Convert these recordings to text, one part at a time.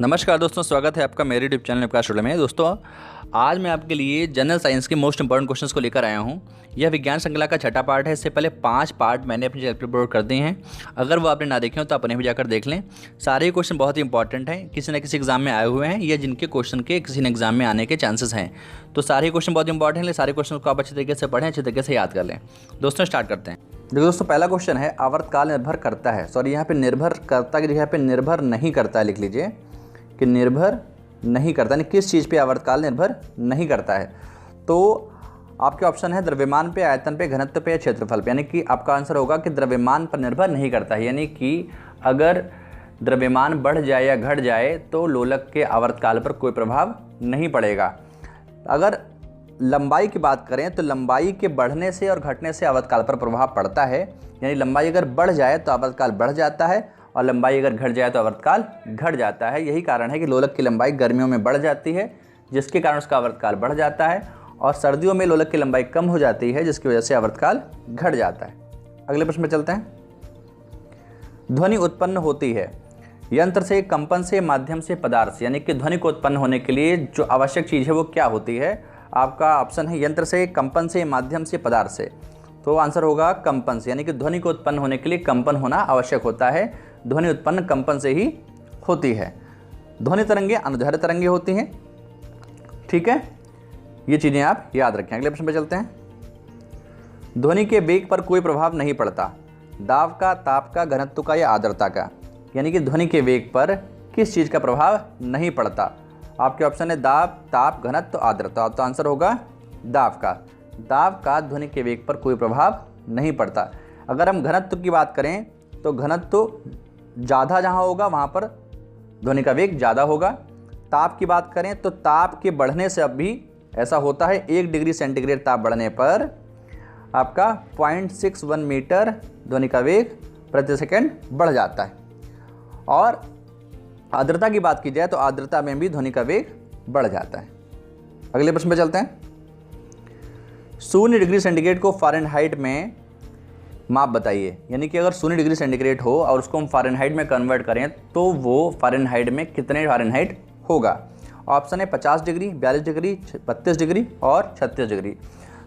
नमस्कार दोस्तों, स्वागत है आपका मेरे यूट्यूब चैनल विकास में। दोस्तों, आज मैं आपके लिए जनरल साइंस के मोस्ट इंपॉर्टेंट क्वेश्चंस को लेकर आया हूं। यह विज्ञान श्रृंखला का छठा पार्ट है। इससे पहले 5 पार्ट मैंने अपने चैनल पर अपलोड कर दिए हैं। अगर वो आपने ना देखे हो तो आप उन्हें भी जाकर देख लें। सारे ही क्वेश्चन बहुत ही इंपॉर्टेंट हैं, किसी न किसी एग्जाम में आए हुए हैं या जिनके क्वेश्चन के किसी न एग्जाम में आने के चांसेस हैं। तो सारे ही क्वेश्चन बहुत इंपॉर्टेंट हैं। सारे क्वेश्चन को आप अच्छे तरीके से पढ़ें, अच्छे तरीके से याद कर लें। दोस्तों, स्टार्ट करते हैं। देखो दोस्तों, पहला क्वेश्चन है आवर्तकाल निर्भर करता है। सॉरी, यहाँ पे निर्भर करता की जगह पे निर्भर नहीं करता है लिख लीजिए कि निर्भर नहीं करता, यानी किस चीज़ पे आवर्तकाल निर्भर नहीं करता है। तो आपके ऑप्शन है द्रव्यमान पे, आयतन पे, घनत्व पे या क्षेत्रफल पे। यानी कि आपका आंसर होगा कि द्रव्यमान पर निर्भर नहीं करता है। यानी कि अगर द्रव्यमान बढ़ जाए या घट जाए तो लोलक के आवर्तकाल पर कोई प्रभाव नहीं पड़ेगा। अगर लंबाई की बात करें तो लंबाई के बढ़ने से और घटने से आवर्तकाल पर प्रभाव पड़ता है। यानी लंबाई अगर बढ़ जाए तो आवर्तकाल बढ़ जाता है और लंबाई अगर घट जाए तो आवर्तकाल घट जाता है। यही कारण है कि लोलक की लंबाई गर्मियों में बढ़ जाती है, जिसके कारण उसका आवर्तकाल बढ़ जाता है, और सर्दियों में लोलक की लंबाई कम हो जाती है, जिसकी वजह से आवर्तकाल घट जाता है। अगले प्रश्न में चलते हैं। ध्वनि उत्पन्न होती है यंत्र से, कंपन से, माध्यम से, पदार्थ से। यानी कि ध्वनि को उत्पन्न होने के लिए जो आवश्यक चीज़ है वो क्या होती है? आपका ऑप्शन है यंत्र से, कंपन से, माध्यम से, पदार्थ से। तो आंसर होगा कंपन से। यानी कि ध्वनि को उत्पन्न होने के लिए कंपन होना आवश्यक होता है। ध्वनि उत्पन्न कंपन से ही होती है। ध्वनि तरंगे अनुदैर्ध्य तरंगे होती हैं। ठीक है, ये चीज़ें आप याद रखें। अगले प्रश्न पे चलते हैं। ध्वनि के वेग पर कोई प्रभाव नहीं पड़ता। दाब का, ताप का, घनत्व का या आर्द्रता का। यानी कि ध्वनि के वेग पर किस चीज़ का प्रभाव नहीं पड़ता? आपके ऑप्शन है दाब, ताप, घनत्व, आर्द्रता। तो आंसर होगा दाब का। दाब का ध्वनि के वेग पर कोई प्रभाव नहीं पड़ता। अगर हम घनत्व की बात करें तो घनत्व ज़्यादा जहाँ होगा वहाँ पर ध्वनि का वेग ज़्यादा होगा। ताप की बात करें तो ताप के बढ़ने से अब भी ऐसा होता है, 1 डिग्री सेंटीग्रेड ताप बढ़ने पर आपका 0.61 मीटर ध्वनि का वेग प्रति सेकंड बढ़ जाता है। और आर्द्रता की बात की जाए तो आर्द्रता में भी ध्वनि का वेग बढ़ जाता है। अगले प्रश्न पे चलते हैं। 0 डिग्री सेंटीग्रेड को फ़ारेनहाइट में माप बताइए। यानी कि अगर 0 डिग्री सेंटीग्रेड हो और उसको हम फ़ारेनहाइट में कन्वर्ट करें तो वो फ़ारेनहाइट में कितने फ़ारेनहाइट होगा? ऑप्शन है 50 डिग्री, 42 डिग्री, 32 डिग्री और 36 डिग्री।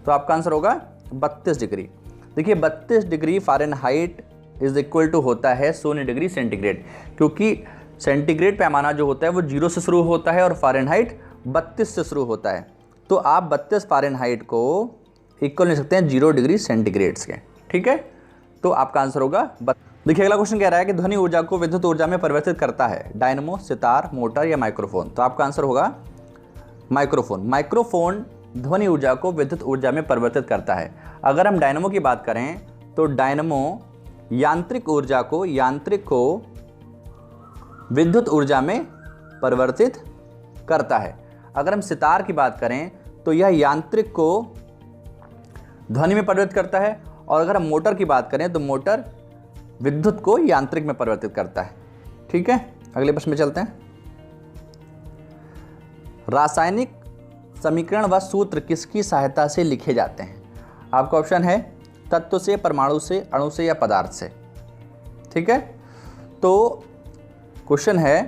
तो आपका आंसर होगा 32 डिग्री। देखिए, 32 degree Fahrenheit is equal to होता है 0 डिग्री सेंटीग्रेड, क्योंकि सेंटीग्रेड पैमाना जो होता है वो 0 से शुरू होता है और फ़ारेनहाइट 32 से शुरू होता है। तो आप 32 फ़ारेनहाइट को इक्वल ले सकते हैं 0 डिग्री सेंटीग्रेड के। ठीक है, तो आपका आंसर होगा। देखिए, अगला क्वेश्चन कह रहा है कि ध्वनि ऊर्जा को विद्युत ऊर्जा में परिवर्तित करता है डायनमो, सितार, मोटर या माइक्रोफोन। तो आपका आंसर होगा माइक्रोफोन। माइक्रोफोन ध्वनि ऊर्जा को विद्युत ऊर्जा में परिवर्तित करता है। अगर हम डायनमो की बात करें तो डायनमो यांत्रिक ऊर्जा को विद्युत ऊर्जा में परिवर्तित करता है। अगर हम सितार की बात करें तो यह यांत्रिक को ध्वनि में परिवर्तित करता है, और अगर हम मोटर की बात करें तो मोटर विद्युत को यांत्रिक में परिवर्तित करता है। ठीक है, अगले प्रश्न में चलते हैं। रासायनिक समीकरण व सूत्र किसकी सहायता से लिखे जाते हैं? आपका ऑप्शन है तत्व से, परमाणु से, अणु से या पदार्थ से। ठीक है, तो क्वेश्चन है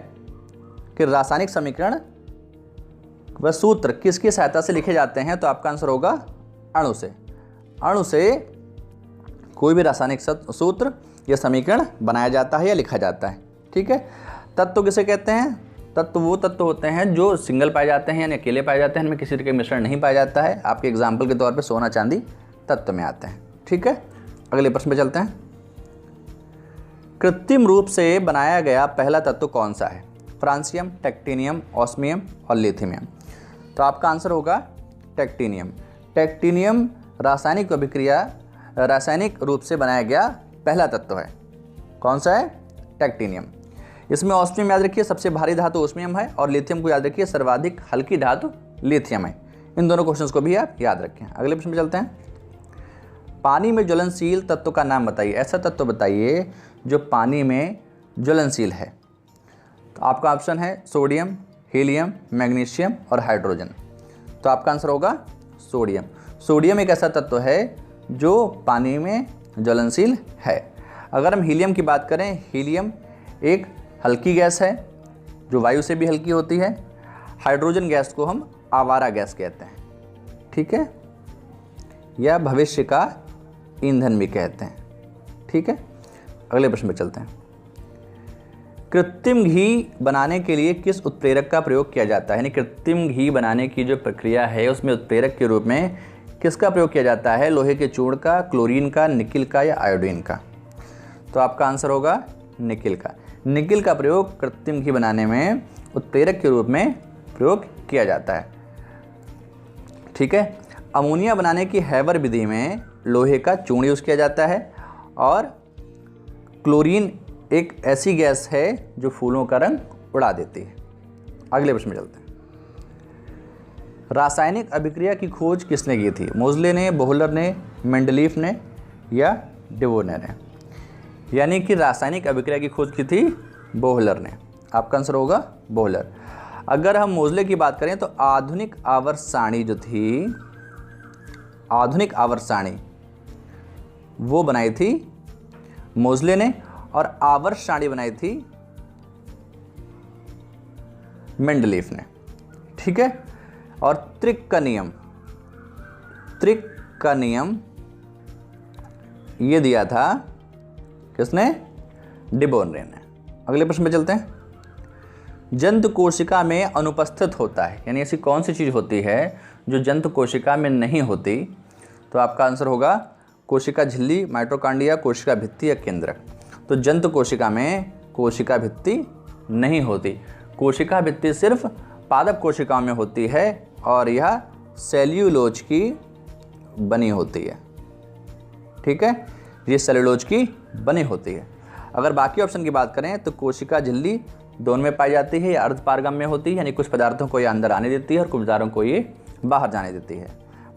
कि रासायनिक समीकरण व सूत्र किसकी सहायता से लिखे जाते हैं? तो आपका आंसर होगा अणु से। अणु से कोई भी रासायनिक सूत्र या समीकरण बनाया जाता है या लिखा जाता है। ठीक है, तत्व किसे कहते हैं? तत्व वो तत्व होते हैं जो सिंगल पाए जाते हैं, यानी अकेले पाए जाते हैं, इनमें किसी तरह का मिश्रण नहीं पाया जाता है। आपके एग्जाम्पल के तौर पे सोना, चांदी तत्व में आते हैं। ठीक है, अगले प्रश्न पे चलते हैं। कृत्रिम रूप से बनाया गया पहला तत्व कौन सा है? फ्रांसियम, टेक्टिनियम, ऑस्मियम और लिथियम। तो आपका आंसर होगा टेक्टिनियम। टेक्टिनियम रासायनिक रूप से बनाया गया पहला तत्व है। कौन सा है? टेक्टिनियम। इसमें ऑस्मियम याद रखिए सबसे भारी धातु ऑस्मियम है, और लिथियम को याद रखिए सर्वाधिक हल्की धातु लिथियम है। इन दोनों क्वेश्चंस को भी आप याद रखें। अगले प्रश्न में चलते हैं। पानी में ज्वलनशील तत्व का नाम बताइए। ऐसा तत्व बताइए जो पानी में ज्वलनशील है। तो आपका ऑप्शन है सोडियम, हीलियम, मैग्नीशियम और हाइड्रोजन। तो आपका आंसर होगा सोडियम। सोडियम एक ऐसा तत्व है जो पानी में ज्वलनशील है। अगर हम हीलियम की बात करें, हीलियम एक हल्की गैस है, जो वायु से भी हल्की होती है। हाइड्रोजन गैस को हम आवारा गैस कहते हैं, ठीक है, या भविष्य का ईंधन भी कहते हैं, ठीक है। अगले प्रश्न पे चलते हैं। कृत्रिम घी बनाने के लिए किस उत्प्रेरक का प्रयोग किया जाता है? यानी कृत्रिम घी बनाने की जो प्रक्रिया है उसमें उत्प्रेरक के रूप में किसका प्रयोग किया जाता है? लोहे के चूर्ण का, क्लोरीन का, निकिल का या आयोडीन का? तो आपका आंसर होगा निकिल का। निकिल का प्रयोग कृत्रिम घी बनाने में उत्प्रेरक के रूप में प्रयोग किया जाता है, ठीक है। अमोनिया बनाने की हैबर विधि में लोहे का चूर्ण यूज़ किया जाता है और क्लोरीन एक ऐसी गैस है जो फूलों का रंग उड़ा देती है। अगले प्रश्न में चलते हैं। रासायनिक अभिक्रिया की खोज किसने की थी? मोज़ले ने, बोहलर ने, मेंडलीफ ने या डिवोने ने? यानी कि रासायनिक अभिक्रिया की खोज की थी बोहलर ने। आपका आंसर होगा बोहलर। अगर हम मोज़ले की बात करें तो आधुनिक आवर्त सारणी जो थी, आधुनिक आवर्त सारणी वो बनाई थी मोज़ले ने और आवर्त सारणी बनाई थी मेंडलीफ ने, ठीक है। और त्रिक का नियम ये दिया था किसने? डिबोर्ने ने। अगले प्रश्न पे चलते हैं। जंतु कोशिका में अनुपस्थित होता है, यानी ऐसी कौन सी चीज़ होती है जो जंतु कोशिका में नहीं होती? तो आपका आंसर होगा कोशिका झिल्ली, माइटोकॉन्ड्रिया, कोशिका भित्ति या केंद्रक। तो जंतु कोशिका में कोशिका भित्ति नहीं होती। कोशिका भित्ति सिर्फ पादप कोशिकाओं में होती है और यह सेल्यूलोज की बनी होती है, ठीक है, ये सेल्यूलोज की बनी होती है। अगर बाकी ऑप्शन की बात करें तो कोशिका झिल्ली दोनों में पाई जाती है या अर्धपारगम्य होती है, यानी कुछ पदार्थों को ये अंदर आने देती है और कुछ पदार्थों को ये बाहर जाने देती है।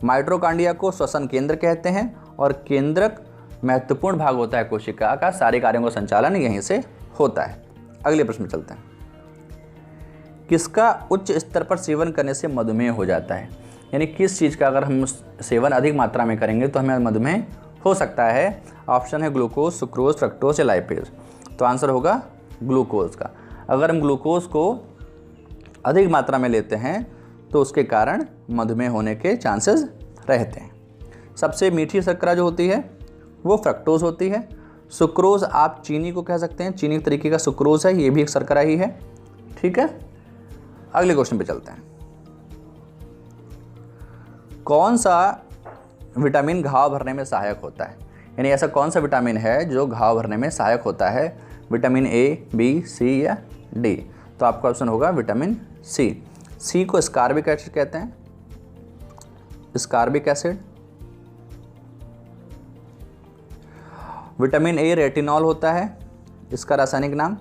माइटोकॉन्ड्रिया को श्वसन केंद्र कहते हैं और केंद्रक महत्वपूर्ण भाग होता है कोशिका का, सारे कार्यों का संचालन यहीं से होता है। अगले प्रश्न में चलते हैं। किसका उच्च स्तर पर सेवन करने से मधुमेह हो जाता है? यानी किस चीज़ का अगर हम सेवन अधिक मात्रा में करेंगे तो हमें मधुमेह हो सकता है? ऑप्शन है ग्लूकोज, सुक्रोज, फ्रक्टोज या लाइपेज। तो आंसर होगा ग्लूकोज का। अगर हम ग्लूकोज को अधिक मात्रा में लेते हैं तो उसके कारण मधुमेह होने के चांसेस रहते हैं। सबसे मीठी शर्करा जो होती है वो फ्रक्टोज होती है। सुक्रोज आप चीनी को कह सकते हैं, चीनी तरीके का सुक्रोज है, ये भी एक शर्करा ही है, ठीक है। अगले क्वेश्चन पे चलते हैं। कौन सा विटामिन घाव भरने में सहायक होता है? यानी ऐसा कौन सा विटामिन है जो घाव भरने में सहायक होता है? विटामिन ए, बी, सी या डी? तो आपका ऑप्शन होगा विटामिन सी। सी को स्कारबिक एसिड कहते हैं, स्कारबिक एसिड। विटामिन ए रेटिनॉल होता है इसका रासायनिक नाम,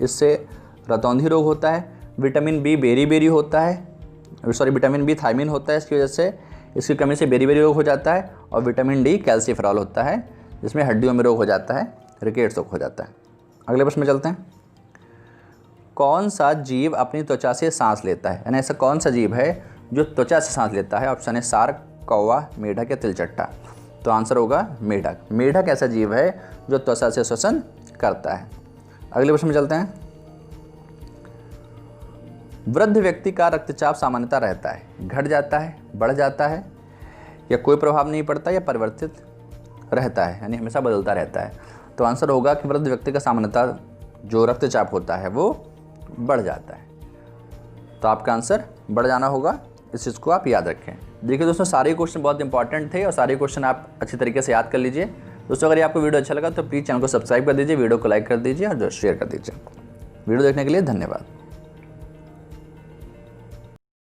इससे रतौंधी रोग होता है। विटामिन बी बेरी होता है, विटामिन बी थायमिन होता है, इसकी वजह से इसकी कमी से बेरी रोग हो जाता है। और विटामिन डी कैल्सिफेरॉल होता है, जिसमें हड्डियों में रोग हो जाता है, रिकेट्स रोग हो जाता है। अगले प्रश्न में चलते हैं। कौन सा जीव अपनी त्वचा से सांस लेता है? यानी ऐसा कौन सा जीव है जो त्वचा से सांस लेता है? ऑप्शन है सार्क, कौवा, मेढक या तिलचट्टा। तो आंसर होगा मेढक। मेढक ऐसा जीव है जो त्वचा से श्वसन करता है। अगले प्रश्न में चलते हैं। वृद्ध व्यक्ति का रक्तचाप सामान्यतः रहता है, घट जाता है, बढ़ जाता है या कोई प्रभाव नहीं पड़ता या परिवर्तित रहता है, यानी हमेशा बदलता रहता है? तो आंसर होगा कि वृद्ध व्यक्ति का सामान्यतः जो रक्तचाप होता है वो बढ़ जाता है। तो आपका आंसर बढ़ जाना होगा, इस चीज़ को आप याद रखें। देखिए दोस्तों, सारे क्वेश्चन बहुत इंपॉर्टेंट थे और सारे क्वेश्चन आप अच्छी तरीके से याद कर लीजिए। दोस्तों, अगर आपको वीडियो अच्छा लगा तो प्लीज़ चैनल को सब्सक्राइब कर दीजिए, वीडियो को लाइक कर दीजिए और शेयर कर दीजिए। वीडियो देखने के लिए धन्यवाद।